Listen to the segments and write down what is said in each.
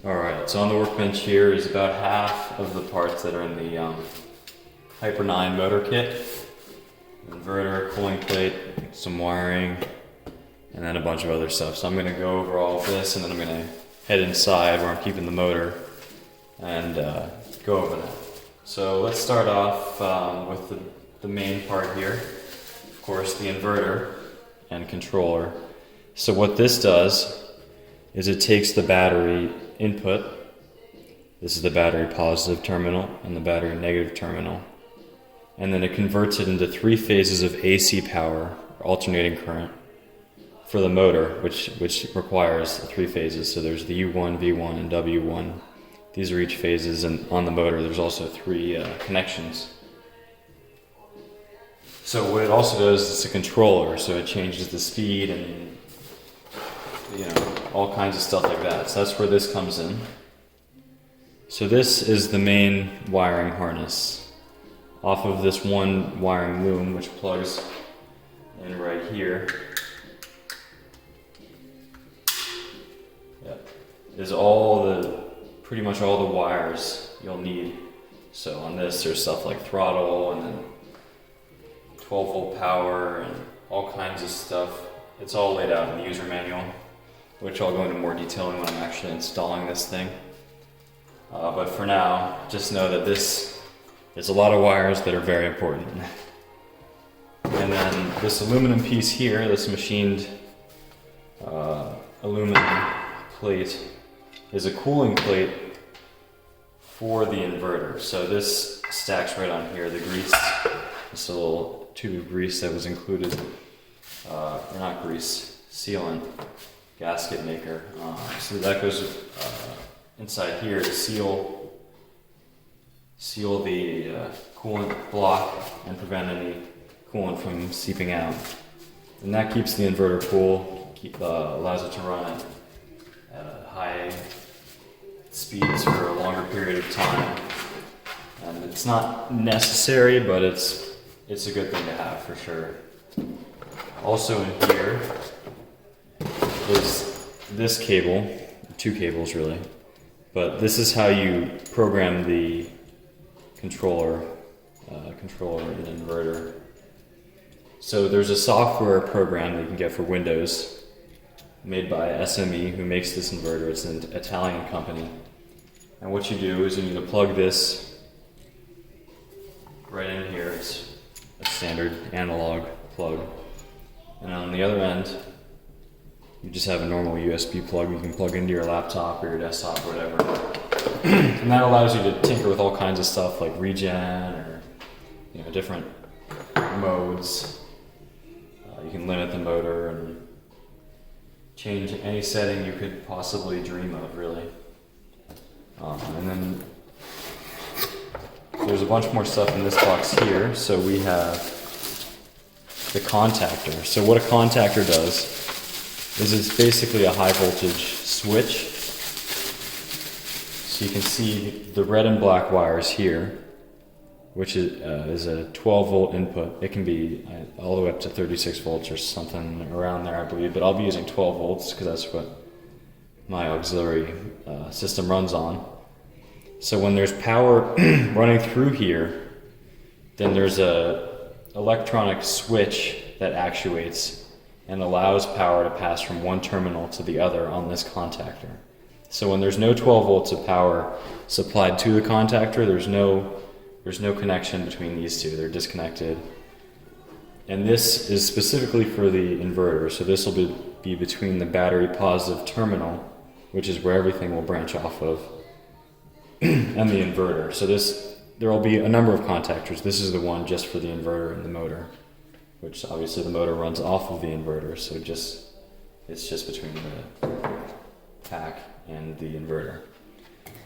Alright, so on the workbench here is about half of the parts that are in the Hyper 9 motor kit. Inverter, cooling plate, some wiring, and then a bunch of other stuff. So I'm going to go over all of this, and then I'm going to head inside where I'm keeping the motor and go over that. So let's start off with the main part here. Of course, the inverter and controller. So what this does is it takes the battery input. This is the battery positive terminal and the battery negative terminal. And then it converts it into 3 phases of AC power, alternating current, for the motor, which requires 3 phases. So there's the U1, V1, and W1. These are each phases, and on the motor there's also 3 connections. So what it also does is it's a controller, so it changes the speed and all kinds of stuff like that. So that's where this comes in. So this is the main wiring harness. Off of this one wiring loom, which plugs in right here, is pretty much all the wires you'll need. So on this there's stuff like throttle and then 12 volt power and all kinds of stuff. It's all laid out in the user manual, which I'll go into more detail in when I'm actually installing this thing. But for now, just know that this is a lot of wires that are very important. And then this aluminum piece here, this machined aluminum plate, is a cooling plate for the inverter. So this stacks right on here, the grease, just a little tube of grease that was included, or not grease, sealant, gasket maker. So that goes inside here to seal the coolant block and prevent any coolant from seeping out. And that keeps the inverter cool, allows it to run at high speeds for a longer period of time. And it's not necessary, but it's a good thing to have for sure. Also in here is this cable, 2 cables really, but this is how you program the controller and inverter. So there's a software program that you can get for Windows made by SME, who makes this inverter. It's an Italian company. And what you do is you need to plug this right in here. It's a standard analog plug. And on the other end, you just have a normal USB plug you can plug into your laptop or your desktop or whatever. And that allows you to tinker with all kinds of stuff like regen or different modes. You can limit the motor and change any setting you could possibly dream of, really. And then there's a bunch more stuff in this box here. So we have the contactor. So what a contactor does is it's basically a high voltage switch. So you can see the red and black wires here, which is a 12 volt input. It can be all the way up to 36 volts or something around there, I believe, but I'll be using 12 volts because that's what my auxiliary system runs on. So when there's power running through here, then there's a electronic switch that actuates and allows power to pass from one terminal to the other on this contactor. So when there's no 12 volts of power supplied to the contactor, there's no connection between these two. They're disconnected. And this is specifically for the inverter. So this will be between the battery positive terminal, which is where everything will branch off of, and the inverter. So there will be a number of contactors. This is the one just for the inverter and the motor, which obviously the motor runs off of the inverter. So it's just between the pack and the inverter.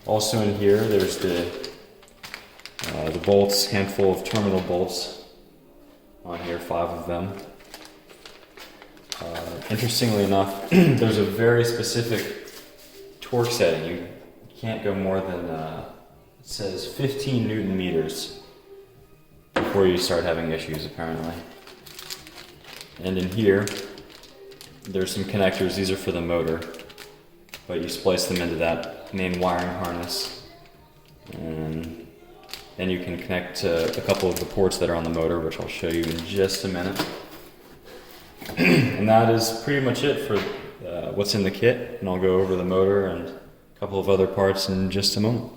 Also in here, there's the bolts, handful of terminal bolts on here, 5 of them. Interestingly enough, there's a very specific torque setting. You can't go more than, it says 15 Newton meters before you start having issues, apparently. And in here, there's some connectors. These are for the motor. but you splice them into that main wiring harness, and then you can connect to a couple of the ports that are on the motor, which I'll show you in just a minute. And that is pretty much it for what's in the kit, and I'll go over the motor and a couple of other parts in just a moment.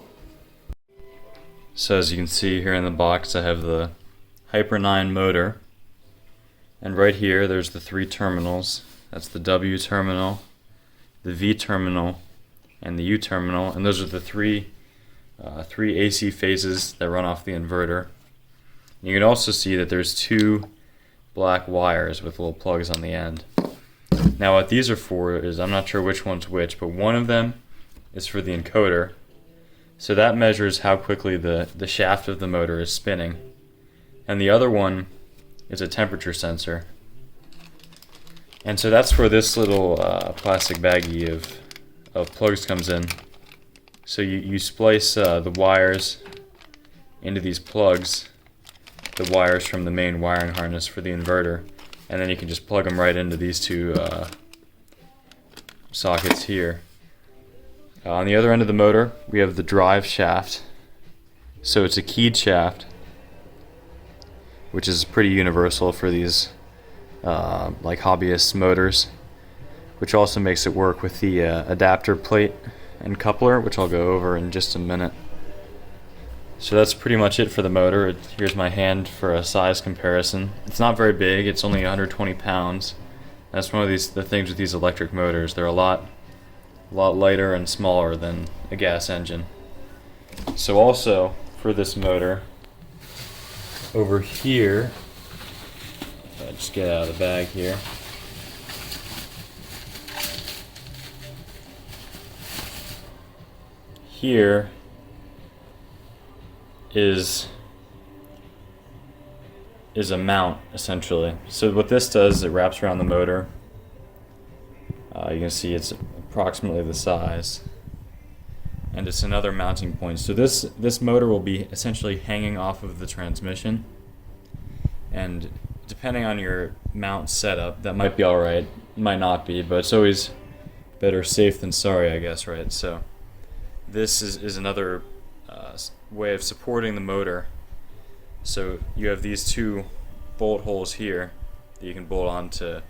So as you can see here in the box, I have the Hyper 9 motor, and right here there's the 3 terminals. That's the W terminal, the V terminal, and the U terminal, and those are the three AC phases that run off the inverter. You can also see that there's 2 black wires with little plugs on the end. Now what these are for is, I'm not sure which one's which, but one of them is for the encoder. So that measures how quickly the shaft of the motor is spinning. And the other one is a temperature sensor. And so that's where this little plastic baggie of plugs comes in. So you splice the wires into these plugs, the wires from the main wiring harness for the inverter, and then you can just plug them right into these 2 sockets here. On the other end of the motor, we have the drive shaft. So it's a keyed shaft, which is pretty universal for these like hobbyist motors, which also makes it work with the adapter plate and coupler, which I'll go over in just a minute. So that's pretty much it for the motor. Here's my hand for a size comparison. It's not very big, it's only 120 pounds. That's one of the things with these electric motors. They're a lot lighter and smaller than a gas engine. So also for this motor, over here, if I just get out of the bag here, here is a mount, essentially. So what this does is it wraps around the motor. You can see it's approximately the size, and it's another mounting point. So this motor will be essentially hanging off of the transmission, and depending on your mount setup, that might be alright, might not be, but it's always better safe than sorry, I guess, right? So this is another way of supporting the motor. So you have these 2 bolt holes here that you can bolt onto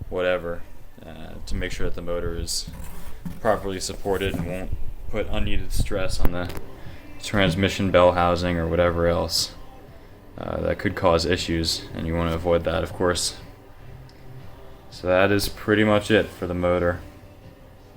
whatever to make sure that the motor is properly supported and won't put unneeded stress on the transmission bell housing or whatever else that could cause issues, and you want to avoid that, of course. So that is pretty much it for the motor.